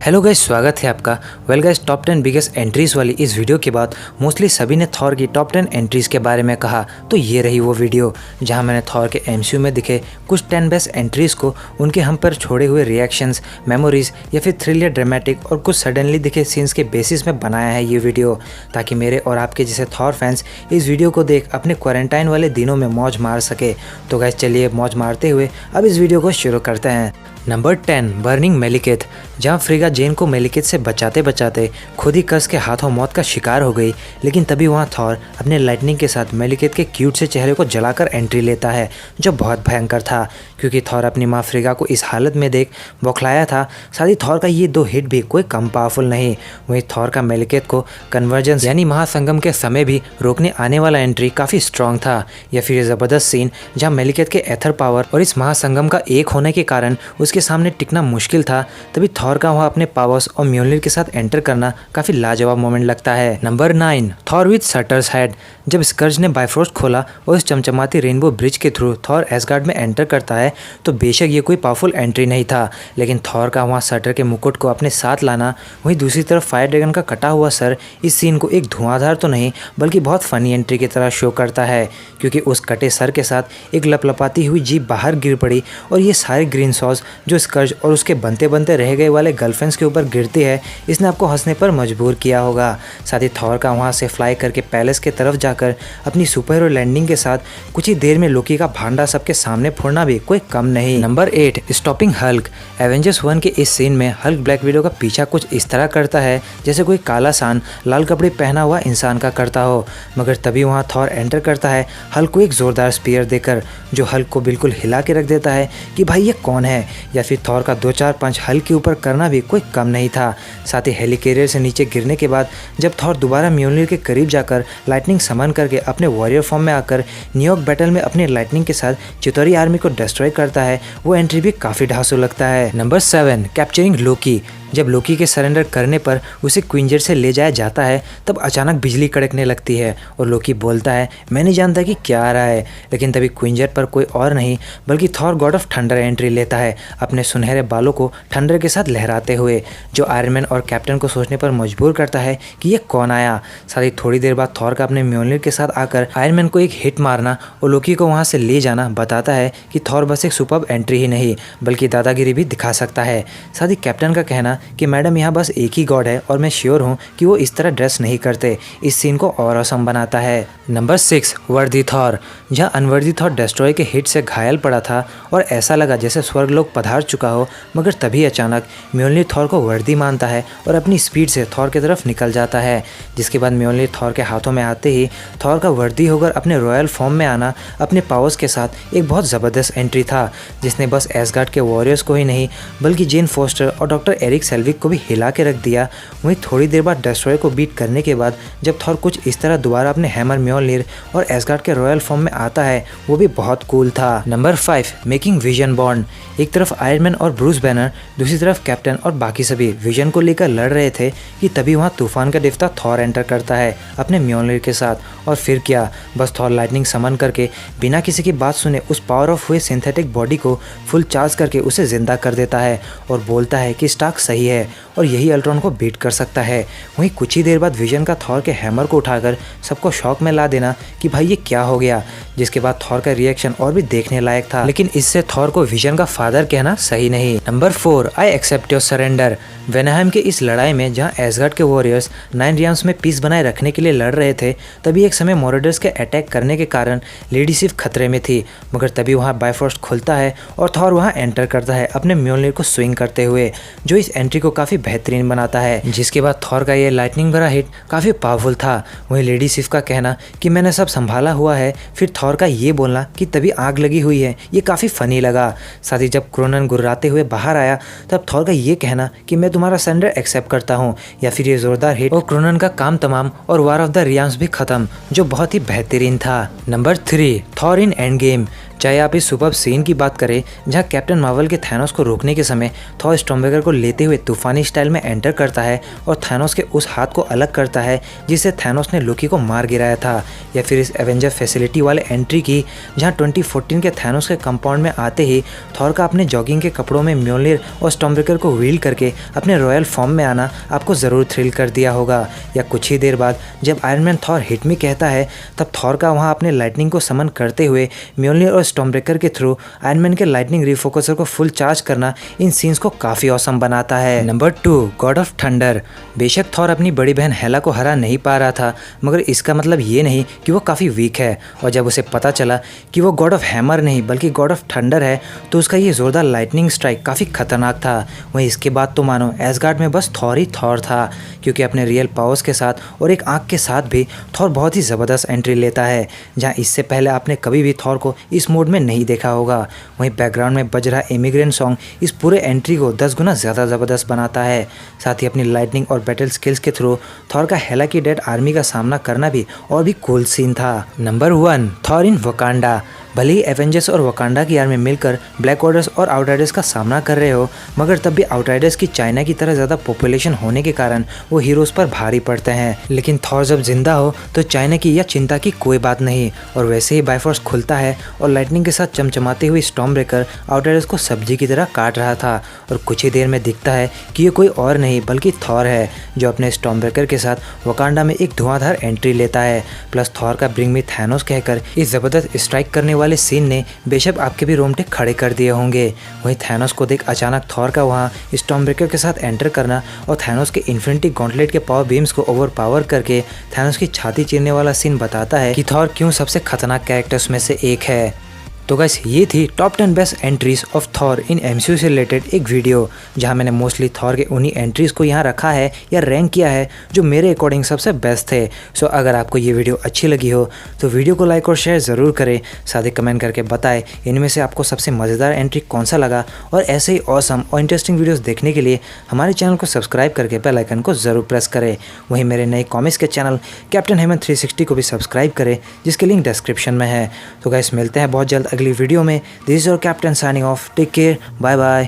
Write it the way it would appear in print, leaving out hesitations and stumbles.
Hello guys, स्वागत है आपका। Well guys, top 10 biggest entries वाली इस वीडियो के बाद मोस्टली सभी ने थॉर की टॉप 10 एंट्रीज के बारे में कहा, तो ये रही वो वीडियो जहां मैंने थॉर के एमसीयू में दिखे कुछ 10 बेस्ट एंट्रीज को उनके हम पर छोड़े हुए रिएक्शंस, मेमोरीज या फिर थ्रिल या ड्रामेटिक और कुछ सडनली दिखे सीन्स के बेसिस में बनाया है ये वीडियो, ताकि मेरे और आपके जैसे थॉर फैंस इस वीडियो को देख अपने क्वारंटाइन वाले दिनों में मौज मार सके। तो गाइस चलिए मौज मारते हुए अब इस वीडियो को शुरू करते हैं। नंबर 10, बर्निंग मेलिकेथ, जहां फ्रिगा जेन को मेलिकेथ से बचाते बचाते खुद ही कर्स के हाथों मौत का शिकार हो गई, लेकिन तभी वहां थॉर अपने लाइटनिंग के साथ मेलिकेथ के क्यूट से चेहरे को जलाकर एंट्री लेता है, जो बहुत भयंकर था क्योंकि थॉर अपनी मां फ्रिगा को इस हालत में देख बौखलाया था। साथ ही थॉर का ये 2 हिट भी कोई कम पावरफुल नहीं। वहीं थॉर का मेलिकेथ को कन्वर्जेंस यानी महासंगम के समय भी रोकने आने वाला एंट्री काफ़ी स्ट्रॉन्ग था। या फिर ये ज़बरदस्त सीन जहाँ मेलिकेथ के एथर पावर और इस महासंगम का एक होने के कारण उसके सामने टिकना मुश्किल था, तभी थॉर का वहाँ अपने पावर्स और म्योल्निर के साथ एंटर करना काफी लाजवाब मोमेंट लगता है। नंबर 9, थॉर विद सर्टर्स हेड, जब स्कर्ज ने बाइफ्रोस्ट खोला और इस चमचमाती रेनबो ब्रिज के थ्रू थॉर एसगार्ड में एंटर करता है, तो बेशक ये कोई पावरफुल एंट्री नहीं था, लेकिन थॉर का वहाँ सर्टर के मुकुट को अपने साथ लाना, वहीं दूसरी तरफ फायर ड्रैगन का कटा हुआ सर इस सीन को एक धुआंधार तो नहीं बल्कि बहुत फनी एंट्री की तरह शो करता है, क्योंकि उस कटे सर के साथ एक लपलपाती हुई जीप बाहर गिर पड़ी और ये सारे ग्रीन सॉस जो स्कर्ज और उसके बनते बनते रह गए वाले गर्लफ्रेंड्स के ऊपर गिरती है, इसने आपको हंसने पर मजबूर किया होगा। साथ ही थॉर का वहाँ से फ्लाई करके पैलेस के तरफ जाकर अपनी सुपर हीरो लैंडिंग के साथ कुछ ही देर में लोकी का भांडा सबके सामने फोड़ना भी कोई कम नहीं। नंबर 8, स्टॉपिंग हल्क, एवेंजर्स 1 के इस सीन में हल्क ब्लैक विडो का पीछा कुछ इस तरह करता है जैसे कोई काला सान लाल कपड़े पहना हुआ इंसान का करता हो, मगर तभी वहाँ थॉर एंटर करता है हल्क को एक जोरदार स्पीयर देकर, जो हल्क को बिल्कुल हिला के रख देता है कि भाई ये कौन है। या फिर थॉर का 2-4 पंच हल्क के ऊपर करना भी कोई कम नहीं था। साथ ही हेलिकैरियर से नीचे गिरने के बाद जब थॉर दोबारा म्योल्निर के करीब जाकर लाइटनिंग समन करके अपने वॉरियर फॉर्म में आकर न्यूयॉर्क बैटल में अपनी लाइटनिंग के साथ चितौरी आर्मी को डिस्ट्रॉय करता है, वो एंट्री भी काफी ढांसू लगता है। नंबर 7, कैप्चरिंग लोकी, जब लोकी के सरेंडर करने पर उसे क्विंजर से ले जाया जाता है, तब अचानक बिजली कड़कने लगती है और लोकी बोलता है मैं नहीं जानता कि क्या आ रहा है, लेकिन तभी क्विंजर पर कोई और नहीं बल्कि Thor God of thunder entry लेता है अपने सुनहरे बालों को थंडर के साथ लहराते हुए, जो आयरन मैन और कैप्टन को सोचने पर मजबूर करता है कि ये कौन आया। साथ ही थोड़ी देर बाद थॉर का अपने म्योल्निर के साथ आकर आयरन मैन को एक हिट मारना और लोकी को वहाँ से ले जाना बताता है कि थॉर बस एक सुपर्ब एंट्री ही नहीं बल्कि दादागिरी भी दिखा सकता है। साथ ही कैप्टन का कहना कि मैडम यहाँ बस एक ही गॉड है और मैं श्योर हूँ कि वो इस तरह ड्रेस नहीं करते, इस सीन को और औसम बनाता है। नंबर 6, वर्दी थॉर, जहाँ अनवर्दी थॉर डेस्ट्रॉय के हिट से घायल पड़ा था और ऐसा लगा जैसे स्वर्गलोक पधार चुका हो, मगर तभी अचानक म्योल्निर थॉर को वर्दी मानता है और अपनी स्पीड से थॉर की तरफ निकल जाता है, जिसके बाद म्योल्निर थॉर के हाथों में आते ही थॉर का वर्दी होकर अपने रॉयल फॉर्म में आना अपने पावर्स के साथ एक बहुत ज़बरदस्त एंट्री था, जिसने बस एसगार्ड के वॉरियर्स को ही नहीं बल्कि जेन फोस्टर और डॉक्टर एरिक सेल्विक को भी हिला के रख दिया। वहीं थोड़ी देर बाद डेस्ट्रॉय को बीट करने के बाद जब थॉर कुछ इस तरह दोबारा अपने हैमर म्योल्निर और एसगार्ड के रॉयल फॉर्म में आता है, वो भी बहुत कूल था। नंबर 5, मेकिंग विजन बॉन्ड, एक तरफ आयरन मैन और ब्रूस बैनर, दूसरी तरफ कैप्टन और बाकी सभी विजन को लेकर लड़ रहे थे कि तभी वहाँ तूफान का देवता थॉर एंटर करता है अपने म्योल्निर के साथ, और फिर क्या, बस थॉर लाइटनिंग समन करके बिना किसी की बात सुने उस पावर ऑफ हुए सिंथेटिक बॉडी को फुल चार्ज करके उसे जिंदा कर देता है और बोलता है कि स्टार्क सही है और यही अल्ट्रॉन को बीट कर सकता है। वहीं कुछ ही देर बाद विजन का थॉर के हैमर को उठाकर सबको शॉक में ला देना कि भाई ये क्या हो गया, जिसके बाद थॉर का रिएक्शन और भी देखने लायक था, लेकिन इससे थॉर को विजन का फादर कहना सही नहीं। Number 4, I accept your surrender, वेनहेम के इस लड़ाई में जहां एसगार्ड के वॉरियर्स 9 रियाम्स में पीस बनाए रखने के लिए लड़ रहे थे, तभी एक समय मोरेडर्स के अटैक करने के कारण लेडी सिर्फ खतरे में थी, मगर तभी वहां बाइफ्रोस्ट खुलता है और थॉर वहां एंटर करता है अपने म्योल्निर को स्विंग करते हुए, जो इस एंट्री को काफी बेहतरीन बनाता है, जिसके बाद थॉर का ये लाइटनिंग भरा हिट काफी पावरफुल था। वहीं लेडी सिर्फ का कहना कि मैंने सब संभाला हुआ है, फिर थॉर का ये बोलना कि तभी आग लगी हुई है, ये काफी फनी लगा। साथ ही जब क्रोनन गुर्राते हुए बाहर आया, तब थॉर का ये कहना कि मैं तुम्हारा सरेंडर एक्सेप्ट करता हूँ, या फिर ये जोरदार हिट और क्रोनन का काम तमाम और वार ऑफ द रियाम्स भी खत्म, जो बहुत ही बेहतरीन था। Number 3, Thor in end game, चाहे आप इस सुपर्ब सीन की बात करें जहां कैप्टन मार्वल के थैनोस को रोकने के समय थॉर स्टॉर्मब्रेकर को लेते हुए तूफानी स्टाइल में एंटर करता है और थैनोस के उस हाथ को अलग करता है जिससे थैनोस ने लोकी को मार गिराया था, या फिर इस एवेंजर फैसिलिटी वाले एंट्री की जहां 2014 के थैनोस के कंपाउंड में आते ही थॉर का अपने जॉगिंग के कपड़ों में म्योल्निर और स्टॉर्मब्रेकर को व्हील करके अपने रॉयल फॉर्म में आना आपको ज़रूर थ्रिल कर दिया होगा। या कुछ ही देर बाद जब iron man Thor hit me कहता है तब थॉर का वहाँ अपने लाइटनिंग को समन करते हुए म्योल्निर और स्टॉर्मब्रेकर के थ्रू आयरन मैन के लाइटनिंग रिफोकसर को फुल चार्ज करना इन सीन्स को काफ़ी औसम बनाता है। Number 2, God of thunder. बेशक थॉर अपनी बड़ी बहन हेला को हरा नहीं पा रहा था, मगर इसका मतलब ये नहीं कि वो काफ़ी वीक है। और जब उसे पता चला कि वो गॉड ऑफ हैमर नहीं बल्कि गॉड ऑफ थंडर है तो उसका ये जोरदार लाइटनिंग स्ट्राइक काफ़ी खतरनाक था। वहीं इसके बाद तो मानो एसगार्ड में बस थॉर ही थॉर था, क्योंकि अपने रियल पावर्स के साथ और एक आँख के साथ भी थॉर बहुत ही ज़बरदस्त एंट्री लेता है, जहाँ इससे पहले आपने कभी भी थॉर को इस मोड में नहीं देखा होगा। वहीं बैकग्राउंड में बज रहा इमिग्रेंट सॉन्ग इस पूरे एंट्री को 10 गुना ज़्यादा ज़बरदस्त बनाता है। साथ ही अपनी लाइटनिंग और बैटल स्किल्स के थ्रू थॉर का हेला की डेड आर्मी का सामना करना भी और भी कूल सीन था। नंबर 1, थॉर इन वकांडा। भले ही एवेंजर्स और वकांडा की आर्मी मिलकर ब्लैक ऑर्डर्स और आउटराइडर्स का सामना कर रहे हो, मगर तब भी आउटराइडर्स की चाइना की तरह ज़्यादा पॉपुलेशन होने के कारण वो हीरोज़ पर भारी पड़ते हैं। लेकिन थॉर जब जिंदा हो तो चाइना की या चिंता की कोई बात नहीं, और वैसे ही बायफोर्स खुलता है और लाइटनिंग के साथ चमचमाते हुए स्टॉर्मब्रेकर आउटराइडर्स को सब्जी की तरह काट रहा था। और कुछ ही देर में दिखता है कि ये कोई और नहीं बल्कि थॉर है, जो अपने स्टॉर्मब्रेकर के साथ वकांडा में एक धुआंधार एंट्री लेता है। प्लस थॉर का ब्रिंग मी थैनोस कहकर इस ज़बरदस्त स्ट्राइक करने वाले सीन ने बेशक आपके भी रोंगटे खड़े कर दिए होंगे। वहीं थैनोस को देख अचानक थॉर का वहाँ स्टॉर्मब्रेकर के साथ एंटर करना और थैनोस के इन्फिनिटी गॉन्टलेट के पावर बीम्स को ओवरपावर करके थैनोस की छाती चीरने वाला सीन बताता है कि थॉर क्यों सबसे खतरनाक कैरेक्टर्स में से एक है। तो गाइस ये थी top 10 best entries of Thor in MCU से रिलेटेड एक वीडियो, जहां मैंने मोस्टली थॉर के उन्हीं एंट्रीज को यहां रखा है या रैंक किया है जो मेरे अकॉर्डिंग सबसे बेस्ट थे। सो अगर आपको ये वीडियो अच्छी लगी हो तो वीडियो को लाइक और शेयर ज़रूर करें, साथ ही कमेंट करके बताएं इनमें से आपको सबसे मज़ेदार एंट्री कौन सा लगा। और ऐसे ही ऑसम और इंटरेस्टिंग वीडियोज़ देखने के लिए हमारे चैनल को सब्सक्राइब करके बेल आइकन को ज़रूर प्रेस करें। वहीं मेरे नए कॉमिक्स के चैनल कैप्टन हेमंत 360 को भी सब्सक्राइब करें, जिसके लिंक डिस्क्रिप्शन में है। तो गाइस मिलते हैं बहुत जल्द अगली वीडियो में। This is your captain signing off. Take care, bye bye.